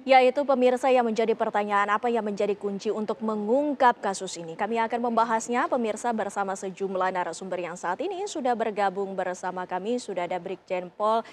Yaitu pemirsa yang menjadi pertanyaan apa yang menjadi kunci untuk mengungkap kasus ini. Kami akan membahasnya pemirsa bersama sejumlah narasumber yang saat ini sudah bergabung bersama kami. Sudah ada Brigjen Pol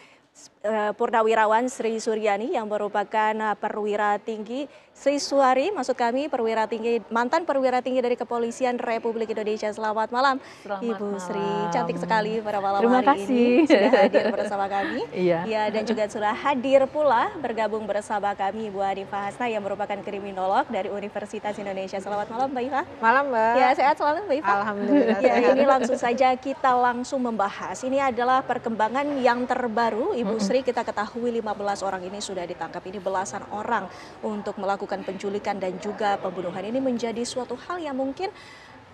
Purnawirawan Sri Suryani yang merupakan perwira tinggi Sri Suari, maksud kami perwira tinggi, mantan perwira tinggi dari Kepolisian Republik Indonesia. Selamat malam, Selamat Ibu malam. Sri. Cantik sekali pada malam Terima hari kasih. ini sudah hadir bersama kami. Iya. Ya, dan juga sudah hadir pula bergabung bersama kami Ibu Hanifah Hasna yang merupakan kriminolog dari Universitas Indonesia. Selamat malam Mbak Iva. Malam Mbak. Ya, sehat selalu Mbak Iva. Alhamdulillah. Ya, ini langsung saja kita langsung membahas. Ini adalah perkembangan yang terbaru. Ibu Sri, kita ketahui 15 orang ini sudah ditangkap. Ini belasan orang untuk melakukan penculikan dan juga pembunuhan. Ini menjadi suatu hal yang mungkin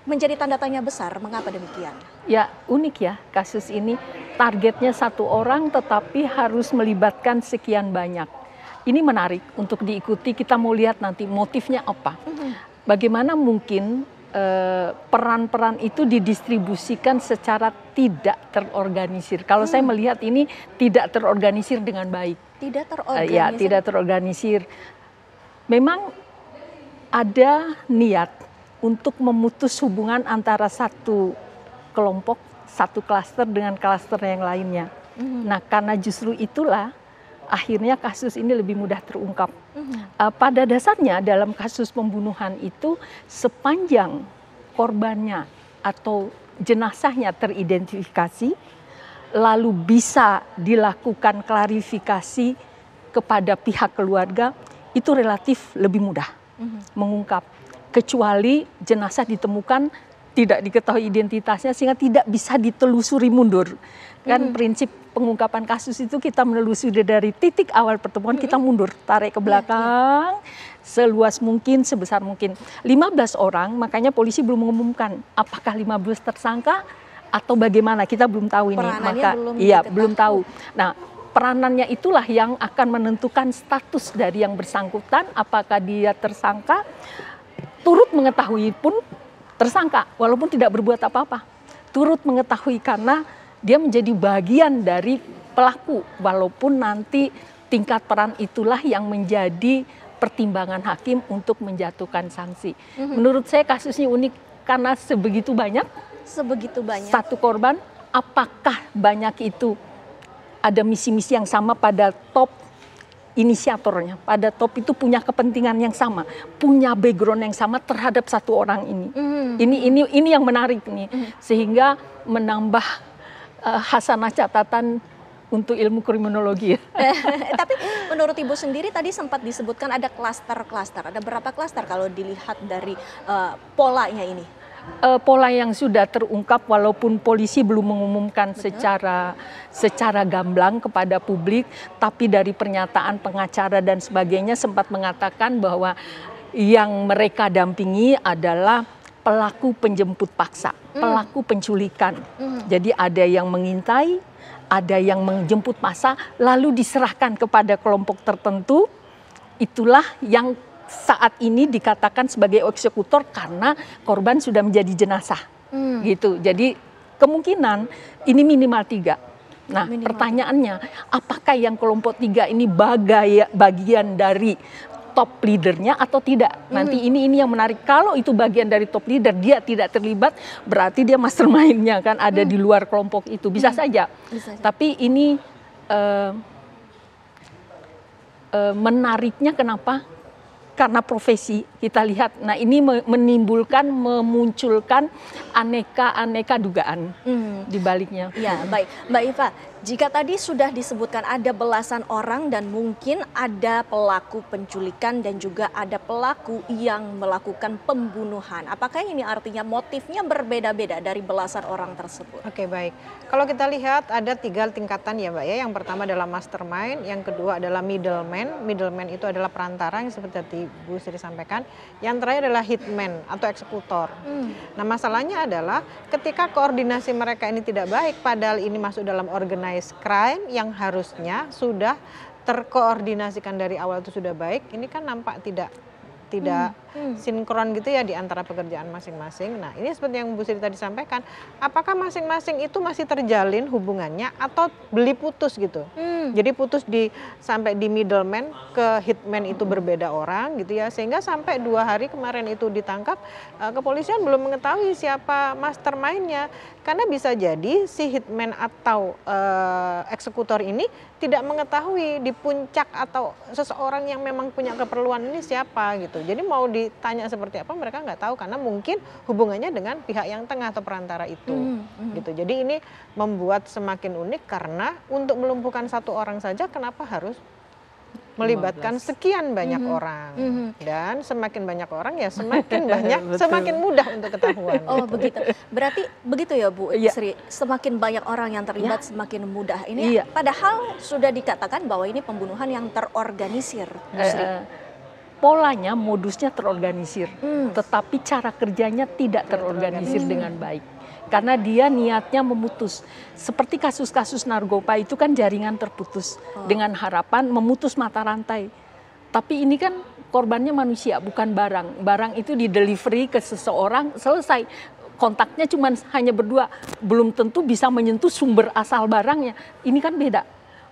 menjadi tanda tanya besar. Mengapa demikian? Ya, unik ya kasus ini. Targetnya satu orang tetapi harus melibatkan sekian banyak. Ini menarik untuk diikuti. Kita mau lihat nanti motifnya apa. Bagaimana mungkin peran-peran itu didistribusikan secara tidak terorganisir. Kalau saya melihat ini tidak terorganisir dengan baik. Tidak terorganisir? Ya, tidak terorganisir. Memang ada niat untuk memutus hubungan antara satu kelompok, satu klaster dengan klaster yang lainnya. Nah, karena justru itulah akhirnya kasus ini lebih mudah terungkap. Pada dasarnya dalam kasus pembunuhan itu sepanjang korbannya atau jenazahnya teridentifikasi, lalu bisa dilakukan klarifikasi kepada pihak keluarga, itu relatif lebih mudah mengungkap. Kecuali jenazah ditemukan tidak diketahui identitasnya sehingga tidak bisa ditelusuri mundur. Kan prinsip pengungkapan kasus itu kita menelusuri dari titik awal pertemuan, kita mundur, tarik ke belakang seluas mungkin, sebesar mungkin. 15 orang, makanya polisi belum mengumumkan apakah 15 tersangka atau bagaimana, kita belum tahu ini. Peranannya Belum tahu. Nah, peranannya itulah yang akan menentukan status dari yang bersangkutan, apakah dia tersangka, turut mengetahui pun tersangka, walaupun tidak berbuat apa-apa. Turut mengetahui karena dia menjadi bagian dari pelaku, walaupun nanti tingkat peran itulah yang menjadi pertimbangan hakim untuk menjatuhkan sanksi. Menurut saya kasusnya unik karena sebegitu banyak. Sebegitu banyak. Satu korban, apakah banyak itu ada misi-misi yang sama pada top inisiatornya, pada top itu punya kepentingan yang sama, punya background yang sama terhadap satu orang ini. Ini yang menarik nih, sehingga menambah hasanah catatan untuk ilmu kriminologi. Tapi menurut Ibu sendiri tadi sempat disebutkan ada klaster-klaster. Ada berapa klaster kalau dilihat dari polanya ini? Pola yang sudah terungkap walaupun polisi belum mengumumkan secara gamblang kepada publik, tapi dari pernyataan pengacara dan sebagainya sempat mengatakan bahwa yang mereka dampingi adalah pelaku penjemput paksa, pelaku penculikan. Jadi ada yang mengintai, ada yang menjemput massa, lalu diserahkan kepada kelompok tertentu. Itulah yang saat ini dikatakan sebagai eksekutor karena korban sudah menjadi jenazah, gitu. Jadi kemungkinan ini minimal 3. Nah, pertanyaannya, apakah yang kelompok 3 ini bagian dari top leadernya atau tidak? Nanti ini yang menarik. Kalau itu bagian dari top leader, dia tidak terlibat, berarti dia mastermind-nya kan ada di luar kelompok itu. Bisa saja. Tapi ini menariknya kenapa? Karena profesi kita lihat, nah ini memunculkan aneka dugaan di baliknya. Ya, baik, Mbak Iva. Jika tadi sudah disebutkan ada belasan orang dan mungkin ada pelaku penculikan dan juga ada pelaku yang melakukan pembunuhan. Apakah ini artinya motifnya berbeda-beda dari belasan orang tersebut? Oke, baik. Kalau kita lihat ada 3 tingkatan ya Mbak ya. Yang pertama adalah mastermind, yang kedua adalah middleman. Middleman itu adalah perantara yang seperti tadi Bu Sri sampaikan. Yang terakhir adalah hitman atau eksekutor. Nah, masalahnya adalah ketika koordinasi mereka ini tidak baik, padahal ini masuk dalam organized crime yang harusnya sudah terkoordinasikan dari awal itu sudah baik, ini kan nampak tidak tidak sinkron gitu ya di antara pekerjaan masing-masing. Nah ini seperti yang Bu Sri tadi sampaikan, apakah masing-masing itu masih terjalin hubungannya atau beli putus gitu? Jadi putus sampai di middleman ke hitman itu berbeda orang gitu ya, sehingga sampai 2 hari kemarin itu ditangkap, kepolisian belum mengetahui siapa mastermind-nya, karena bisa jadi si hitman atau eksekutor ini tidak mengetahui di puncak atau seseorang yang memang punya keperluan ini siapa gitu. Jadi mau ditanya seperti apa mereka nggak tahu karena mungkin hubungannya dengan pihak yang tengah atau perantara itu gitu. Jadi ini membuat semakin unik karena untuk melumpuhkan satu orang saja kenapa harus melibatkan sekian banyak orang, dan semakin banyak orang ya semakin banyak, semakin mudah untuk ketahuan. Oh begitu, berarti begitu ya Bu Sri, semakin banyak orang yang terlibat semakin mudah. Ini padahal sudah dikatakan bahwa ini pembunuhan yang terorganisir, Bu Sri. Polanya, modusnya terorganisir, tetapi cara kerjanya tidak terorganisir dengan baik. Karena dia niatnya memutus. Seperti kasus-kasus narkoba itu kan jaringan terputus dengan harapan memutus mata rantai. Tapi ini kan korbannya manusia, bukan barang. Barang itu di delivery ke seseorang, selesai. Kontaknya cuma hanya berdua, belum tentu bisa menyentuh sumber asal barangnya. Ini kan beda,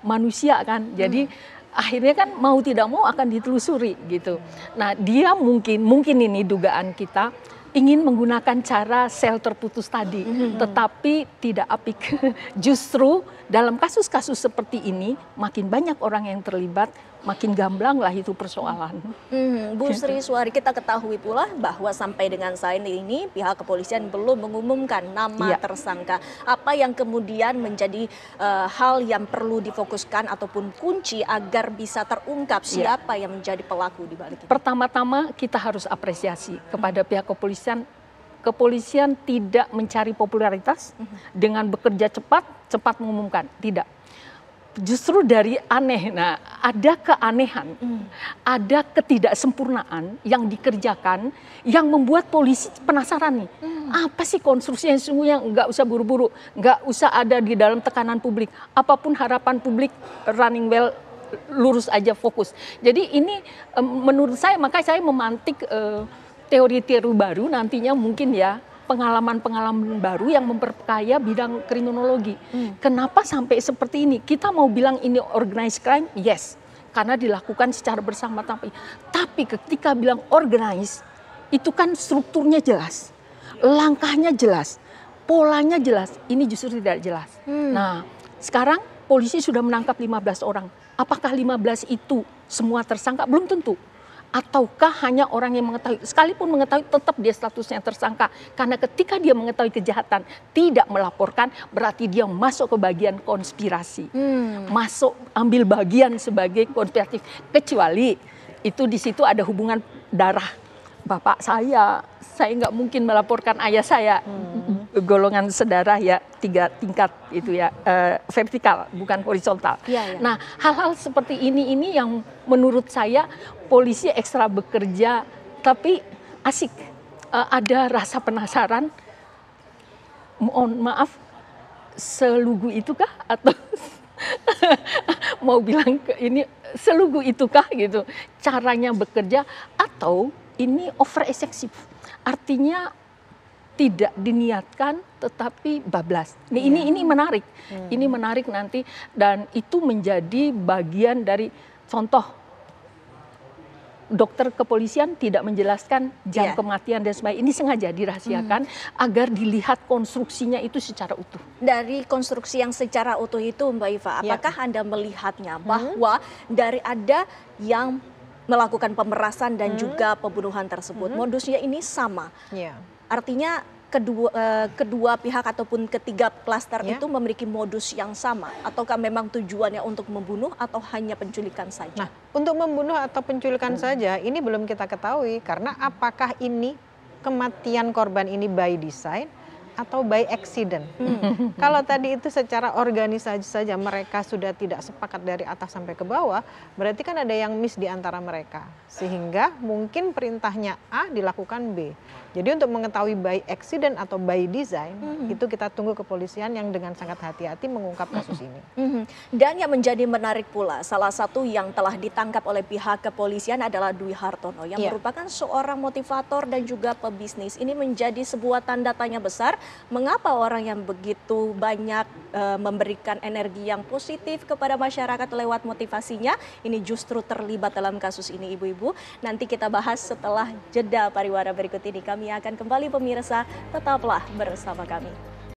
manusia kan. Jadi akhirnya kan mau tidak mau akan ditelusuri gitu. Nah dia mungkin ini dugaan kita, ingin menggunakan cara sel terputus tadi, tetapi tidak apik. Justru dalam kasus-kasus seperti ini, makin banyak orang yang terlibat, makin gamblang lah itu persoalan. Bu Sri Suari, kita ketahui pula bahwa sampai dengan saat ini pihak kepolisian belum mengumumkan nama tersangka. Apa yang kemudian menjadi hal yang perlu difokuskan ataupun kunci agar bisa terungkap siapa yang menjadi pelaku di balik itu? Pertama-tama kita harus apresiasi kepada pihak kepolisian. Kepolisian tidak mencari popularitas dengan bekerja cepat mengumumkan, tidak. Justru dari aneh, nah ada keanehan, ada ketidaksempurnaan yang dikerjakan yang membuat polisi penasaran nih, apa sih konstruksi yang sesungguhnya, nggak usah buru-buru, nggak usah ada di dalam tekanan publik, apapun harapan publik running well, lurus aja fokus. Jadi ini menurut saya, makanya saya memantik teori-teori baru nantinya mungkin ya, pengalaman-pengalaman baru yang memperkaya bidang kriminologi. Kenapa sampai seperti ini? Kita mau bilang ini organized crime? Yes, karena dilakukan secara bersama. Tapi ketika bilang organized, itu kan strukturnya jelas, langkahnya jelas, polanya jelas. Ini justru tidak jelas. Nah, sekarang polisi sudah menangkap 15 orang. Apakah 15 itu semua tersangka? Belum tentu. Ataukah hanya orang yang mengetahui, sekalipun mengetahui tetap dia statusnya tersangka. Karena ketika dia mengetahui kejahatan, tidak melaporkan, berarti dia masuk ke bagian konspirasi. Masuk ambil bagian sebagai konspiratif. Kecuali itu di situ ada hubungan darah. Bapak saya nggak mungkin melaporkan ayah saya. Golongan sedarah ya 3 tingkat itu ya, vertikal bukan horizontal. Nah hal-hal seperti ini yang menurut saya polisi ekstra bekerja tapi asik, ada rasa penasaran. Mohon maaf, selugu itukah atau mau bilang ini selugu itukah gitu caranya bekerja, atau ini over excessive, artinya tidak diniatkan tetapi bablas. Ini menarik. Ini menarik nanti, dan itu menjadi bagian dari contoh dokter kepolisian tidak menjelaskan jam kematian dan sebagainya. Ini sengaja dirahasiakan agar dilihat konstruksinya itu secara utuh. Dari konstruksi yang secara utuh itu Mbak Iva, apakah Anda melihatnya bahwa dari ada yang melakukan pemerasan dan juga pembunuhan tersebut, modusnya ini sama? Artinya kedua pihak ataupun ketiga klaster itu memiliki modus yang sama, ataukah memang tujuannya untuk membunuh atau hanya penculikan saja? Nah, untuk membunuh atau penculikan saja ini belum kita ketahui, karena apakah ini kematian korban ini by design atau by accident. Kalau tadi itu secara organisasi saja mereka sudah tidak sepakat dari atas sampai ke bawah, berarti kan ada yang miss di antara mereka. Sehingga mungkin perintahnya A dilakukan B. Jadi untuk mengetahui by accident atau by design, itu kita tunggu kepolisian yang dengan sangat hati-hati mengungkap kasus ini. Dan yang menjadi menarik pula, salah satu yang telah ditangkap oleh pihak kepolisian adalah Dwi Hartono yang merupakan seorang motivator dan juga pebisnis. Ini menjadi sebuah tanda tanya besar, mengapa orang yang begitu banyak memberikan energi yang positif kepada masyarakat lewat motivasinya, ini justru terlibat dalam kasus ini, ibu-ibu. Nanti kita bahas setelah jeda pariwara berikut ini. Kami akan kembali pemirsa, tetaplah bersama kami.